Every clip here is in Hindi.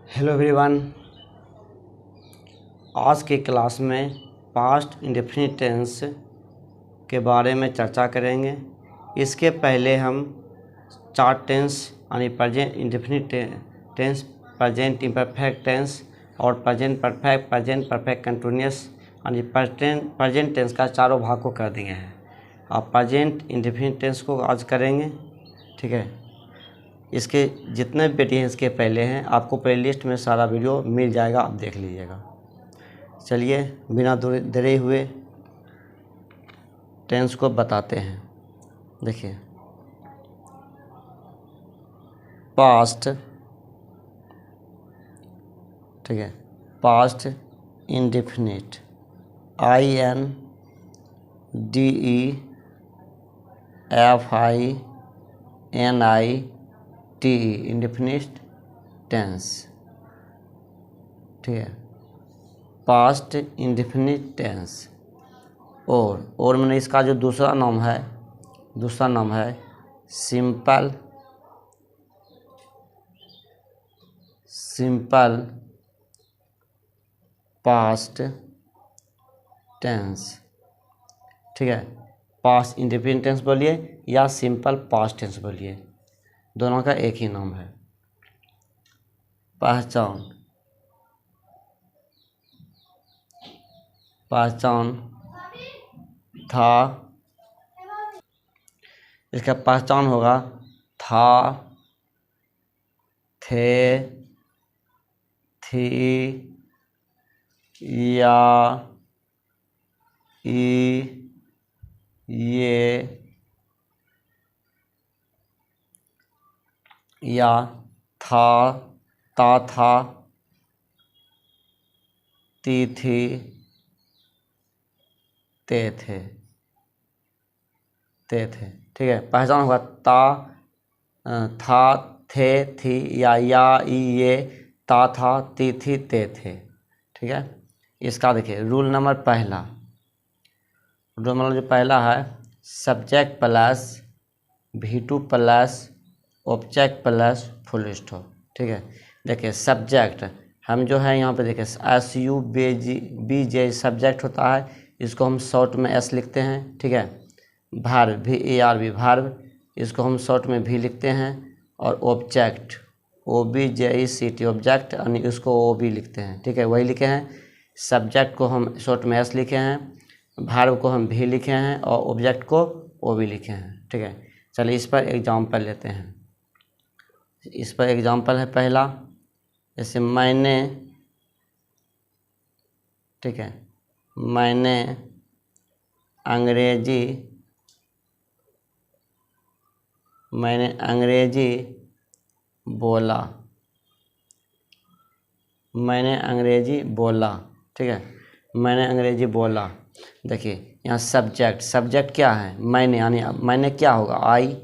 Hello everyone. आज की क्लास में पास्ट इंडेफिनिट टेंस के बारे में चर्चा करेंगे। इसके पहले हम चार टेंस यानी present indefinite tense, present imperfect tense और present perfect, present perfect continuous यानी प्रेजेंट टेंस का चारों भाग को कर दिए हैं। अब प्रेजेंट इंडेफिनिट टेंस को आज करेंगे, ठीक है। इसके जितने भी वीडियो इसके पहले हैं आपको प्लेलिस्ट में सारा वीडियो मिल जाएगा, आप देख लीजिएगा। चलिए बिना देरी हुए टेंस को बताते हैं। देखिए, पास्ट, ठीक है, past indefinite, INDEFINIT indefinite tense, ठीक है, पास्ट इंडेफिनिट टेंस। और मैंने इसका जो दूसरा नाम है सिंपल पास्ट टेंस, ठीक है। पास्ट इंडेफिनिट टेंस बोलिए या सिंपल पास्ट टेंस बोलिए, दोनों का एक ही नाम है। पहचान था, इसका पहचान होगा था, थे, थी, या, ये, या, था, था, ती, थी, ते थे, ठीक है। पहचान होगा था, थे, थी, या, ये, था, ती, थी, ते थे, ठीक है। इसका देखिए रूल नंबर जो पहला है, subject plus V2 plus object plus full stop, ठीक है। देखिए सब्जेक्ट हम जो है यहाँ पे देखिए SUBJ सब्जेक्ट होता है, इसको हम शॉर्ट में S लिखते हैं, ठीक है। वर्ब VARB वर्ब, इसको हम शॉर्ट में V लिखते हैं। और ऑब्जेक्ट OBJECT ऑब्जेक्ट यानी इसको OB लिखते हैं, ठीक है, वही लिखे हैं। सब्जेक्ट को हम शॉर्ट में S लिखे हैं, वर्ब को हम V लिखे हैं और ऑब्जेक्ट को OB लिखे हैं, ठीक है। चलिए इस पर एग्जाम्पल लेते हैं। इस पर एग्जाम्पल है पहला, जैसे मैंने, ठीक है, मैंने अंग्रेजी बोला, ठीक है, मैंने अंग्रेजी बोला। देखिए यहाँ सब्जेक्ट क्या है, मैंने, यानी मैंने क्या होगा I,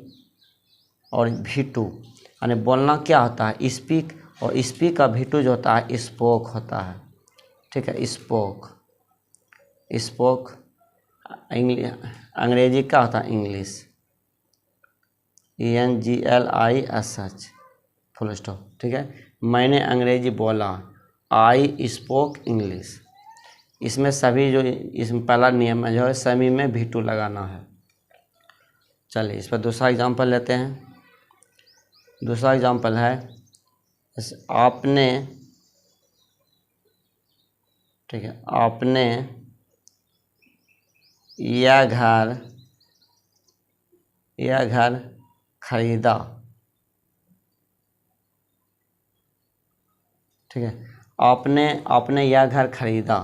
और V2 यानी बोलना क्या होता है स्पीक, और स्पीक का V2 जो होता है स्पोक होता है, ठीक है। स्पोक अंग्रेजी क्या होता है इंग्लिश, ENGLISH फुल स्टॉप, ठीक है। मैंने अंग्रेजी बोला, I स्पोक इंग्लिश। इसमें सभी जो इसमें पहला नियम है जो है सभी में V2 लगाना है। चलिए इस पर दूसरा एग्जांपल लेते हैं। दूसरा एग्जांपल है आपने, ठीक है, आपने यह घर खरीदा, ठीक है। आपने यह घर खरीदा।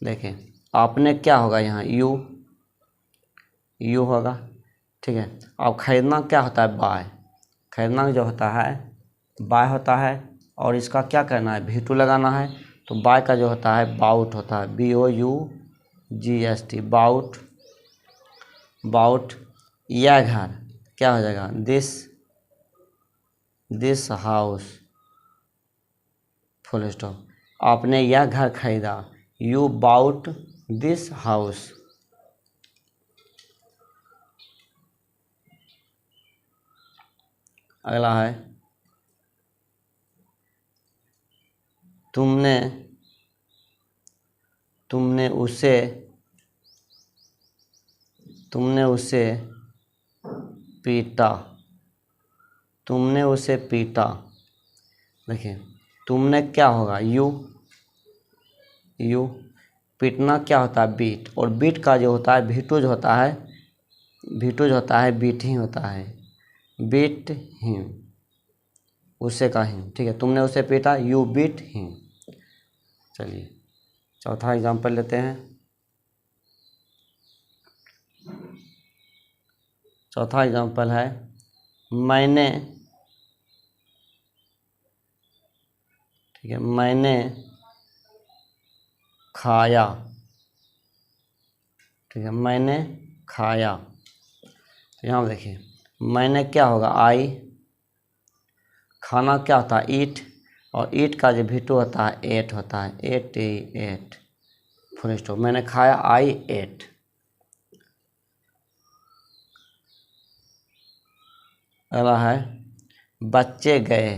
देखिए आपने क्या होगा यहाँ यू होगा, ठीक है। अब खरीदना क्या होता है बाय, खरीदना जो होता है बाय होता है, और इसका क्या करना है V2 लगाना है। तो बाय का जो होता है बाउट होता है, BOUGST बाउट। यह घर क्या हो जाएगा दिस हाउस फुल स्टॉप। आपने यह घर खरीदा, यू बाउट दिस हाउस। अगला है तुमने उसे पीटा। तुमने उसे पीटा। देखिए तुमने क्या होगा, यू। पीटना क्या होता है, बीट। और बीट का जो होता है वीटूज होता है, बीट ही होता है, बीट हिम, उसे का हिम। ठीक है, तुमने उसे पीटा, यू बीट हिम। चलिए चौथा एग्जाम्पल लेते हैं। चौथा एग्जाम्पल है मैंने, ठीक है, मैंने खाया। ठीक है, मैंने खाया। तो यहाँ देखिए मैंने क्या होगा, आई। खाना क्या होता है, ईट। और ईट का जो वीटू होता है एट होता है, एट फुल स्टॉप। मैंने खाया, आई एट। अगला है बच्चे गए।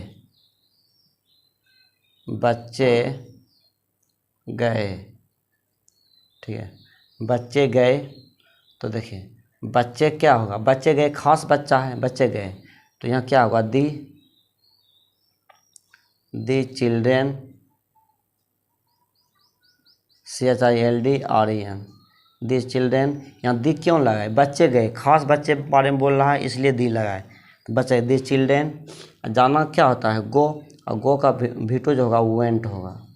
ठीक है, बच्चे गए। तो देखिए बच्चे क्या होगा, बच्चे गए खास बच्चा है, बच्चे गए। तो यहाँ क्या होगा, the children, CHILDREN, the children. यहाँ दी क्यों लगाए, बच्चे गए, खास बच्चे के बारे में बोल रहा है इसलिए दी लगाए। तो बच्चे दी चिल्ड्रेन। जाना क्या होता है, गो। और गो का वीटू जो होगा वेंट होगा,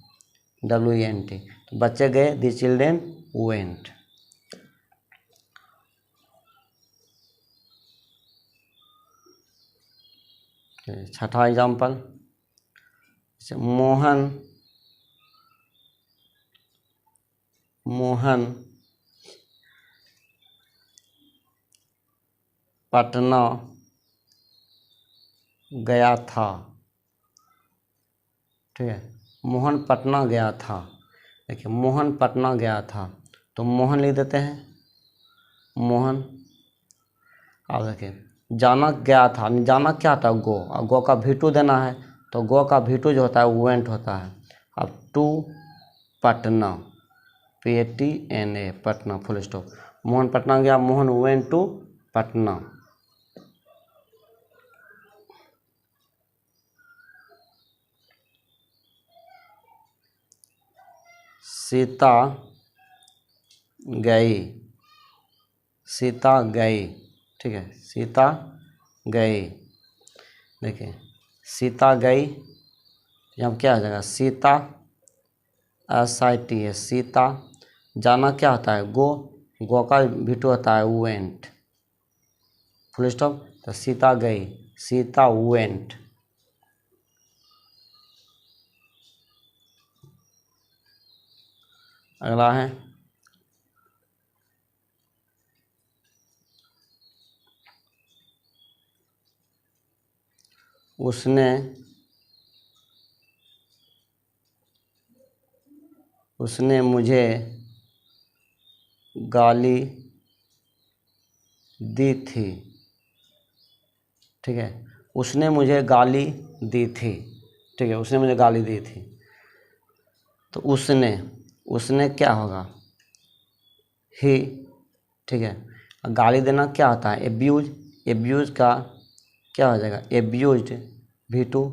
WENT। तो बच्चे गए, दी चिल्ड्रेन वेंट। छठा एग्जाम्पल, मोहन पटना गया था। ठीक है, मोहन पटना गया था। देखिए मोहन पटना गया था, तो मोहन लिख देते हैं, मोहन। अब देखिए जाना गया था, जाना क्या था, गो। और गो का वीटू देना है, तो गो का वीटू जो होता है वेंट होता है। अब to Patna, PATNA, Patna full stop. Mohan Patna गया, मोहन वेंट टू पटना। सीता गई, ठीक है, सीता गई। देखिए सीता गई, यहाँ क्या हो जाएगा, सीता, SIT है, सीता। जाना क्या होता है, गो का वीटू होता है वेंट, फुल स्टॉप। तो सीता गई, सीता वेंट। अगला है उसने मुझे गाली दी थी। ठीक है, उसने मुझे गाली दी थी। ठीक है, उसने मुझे गाली दी थी। तो उसने क्या होगा, ही। ठीक है, गाली देना क्या होता है, एब्यूज का क्या हो जाएगा, एब्यूज्ड, वीटू,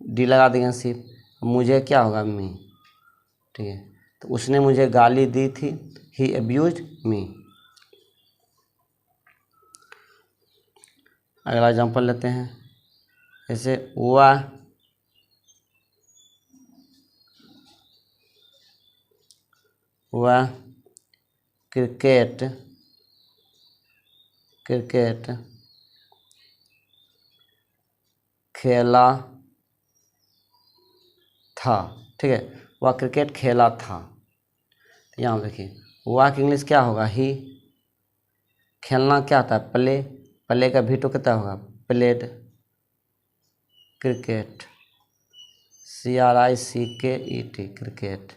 डी लगा देंगे सिर्फ। मुझे क्या होगा, मी। ठीक है, तो उसने मुझे गाली दी थी, ही एब्यूज्ड मी। अगला एग्जाम्पल लेते हैं, जैसे वह क्रिकेट खेला था। ठीक है, वह क्रिकेट खेला था। यहाँ देखिए वह की इंग्लिश क्या होगा, ही। खेलना क्या होता है, प्ले का वीटू कितना होगा, प्लेड। Cricket, CRICKET, cricket.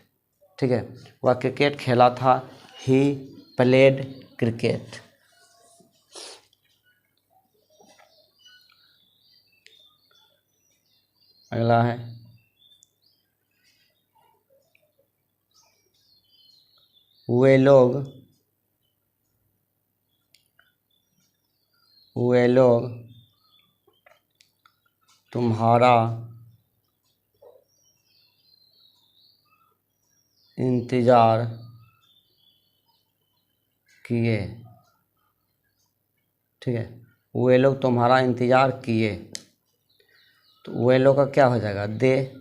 ठीक है, वह क्रिकेट खेला था, ही प्लेड क्रिकेट। अगला है वे लोग तुम्हारा इंतज़ार किए। ठीक है, वे लोग तुम्हारा इंतज़ार किए, तो वे लोग का क्या हो जाएगा, दे।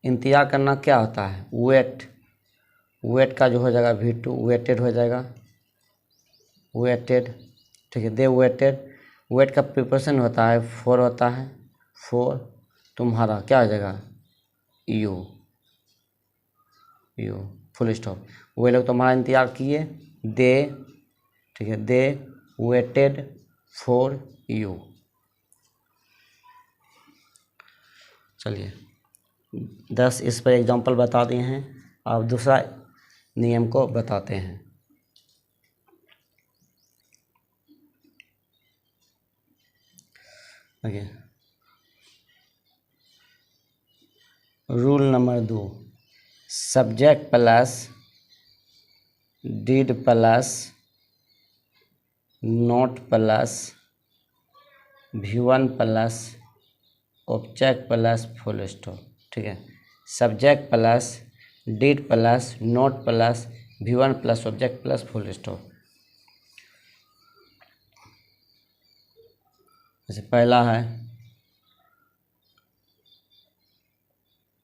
इंतज़ार करना क्या होता है, वेट का जो हो जाएगा V2, वेटेड हो जाएगा, वेटेड। ठीक है, दे वेटेड। वेट का प्रिपोजिशन होता है फॉर, होता है फॉर। तुम्हारा क्या हो जाएगा, यू, फुल स्टॉप। वे लोग तुम्हारा इंतज़ार किए, दे। ठीक है, दे वेटेड फॉर यू। चलिए 10 इस पर एग्जांपल बता दिए हैं। अब दूसरा नियम को बताते हैं। देखिए, rule number 2, subject plus did plus note plus V1 plus object plus full stop. ठीक है, subject plus did plus note plus V1 plus object plus full stop. जैसे पहला है,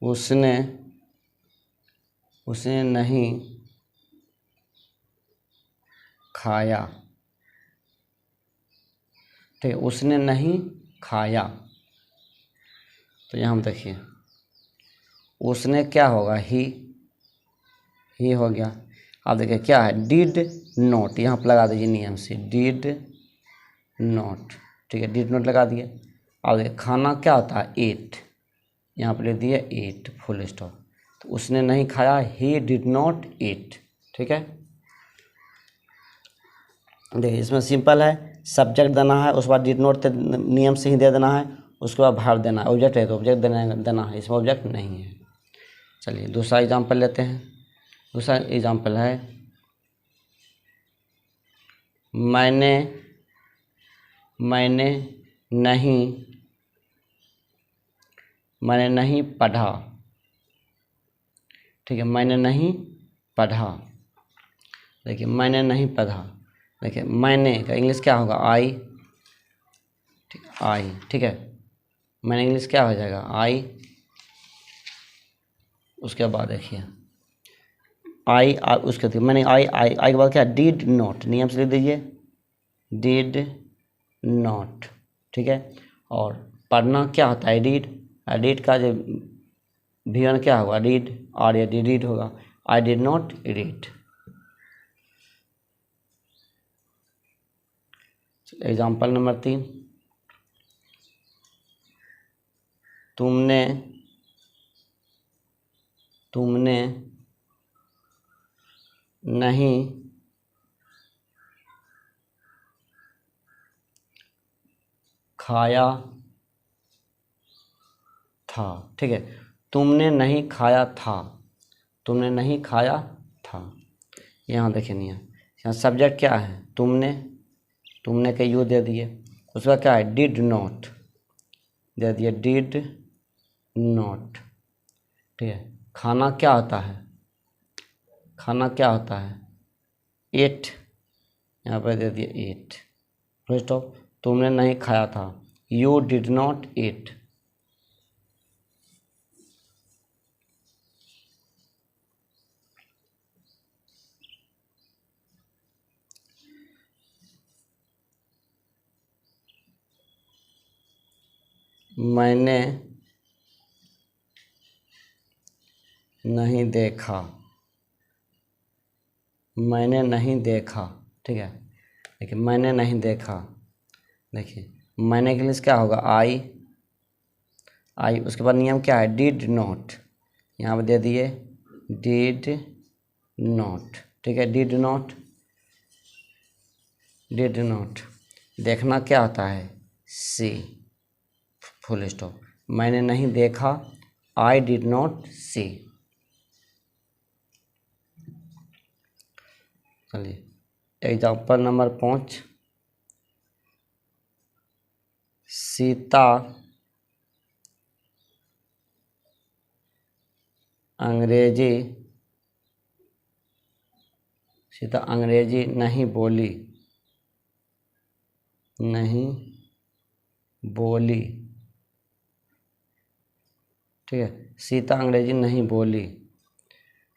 उसने नहीं खाया। ठीक है, उसने नहीं खाया, तो यहाँ हम देखिए, उसने क्या होगा, ही हो गया। अब देखिए क्या है, डिड नोट, यहाँ पर लगा दीजिए नियम से, डिड नोट। ठीक है, डिड नोट लगा दिए। अब देखिए खाना क्या होता है, एट, यहाँ पर लिख दिए एट, फुल स्टॉप। तो उसने नहीं खाया, ही डिड नॉट ईट। ठीक है, देखिए इसमें सिंपल है, सब्जेक्ट देना है, उसके बाद डिड नॉट नियम से ही दे देना है, उसके बाद भार देना है। ऑब्जेक्ट है तो ऑब्जेक्ट देना है, इसमें ऑब्जेक्ट नहीं है। चलिए दूसरा एग्जांपल लेते हैं। दूसरा एग्जांपल है, मैंने नहीं पढ़ा। ठीक है, मैंने नहीं पढ़ा। देखिए मैंने नहीं पढ़ा, देखिए मैंने का इंग्लिश क्या होगा, आई। ठीक है, मैंने इंग्लिश क्या हो जाएगा, आई। उसके बाद देखिए आई, उसके बाद मैंने आई के बाद क्या, डिड नॉट, नियम से लिख दीजिए डिड नॉट। ठीक है, और पढ़ना क्या होता है, रीड का जो V1 क्या होगा, रीड, और ये रीड होगा, I did not read. Example number 3, तुमने नहीं खाया था। ठीक है, तुमने नहीं खाया था, तुमने नहीं खाया था। यहाँ देखिए नहीं है, यहाँ सब्जेक्ट क्या है, तुमने के यू दे दिए, उसका क्या है, डिड नॉट दे दिए, डिड नॉट। ठीक है, खाना क्या होता है, एट, यहाँ पर दे दिए एट, फर्स्ट ऑफ। तुमने नहीं खाया था, यू डिड नॉट ईट। मैंने नहीं देखा, ठीक है। देखिए मैंने नहीं देखा, देखिए मैंने के लिए क्या होगा, आई। उसके बाद नियम क्या है, डिड नॉट, यहाँ पर दे दिए डिड नॉट। ठीक है, डिड नॉट। देखना क्या होता है, सी, फुल स्टॉप। मैंने नहीं देखा, आई डिड नॉट सी। चलिए एग्जाम्पल नंबर 5, सीता अंग्रेजी नहीं बोली, ठीक है। सीता अंग्रेजी नहीं बोली,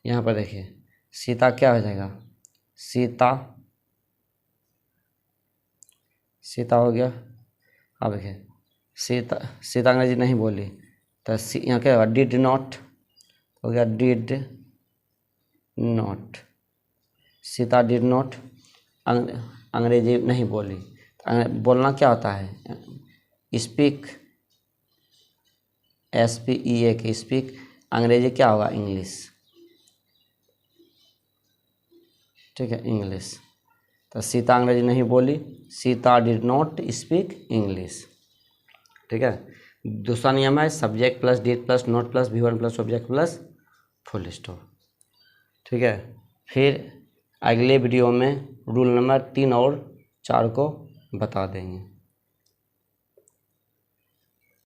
यहाँ पर देखिए सीता क्या हो जाएगा, सीता हो गया। अब देखिए सीता अंग्रेजी नहीं बोली, तो यहाँ क्या होगा, डिड नॉट हो गया, did not. Sita did not अंग्रेजी नहीं बोली। बोलना क्या होता है, स्पीक, SPEAK, स्पीक। अंग्रेजी क्या होगा, इंग्लिश, ठीक है, इंग्लिश। तो सीता अंग्रेजी नहीं बोली, Sita did not speak English, ठीक है। दूसरा नियम है subject plus did plus not plus V1 plus object plus full stop, ठीक है। फिर अगले वीडियो में रूल नंबर 3 और 4 को बता देंगे।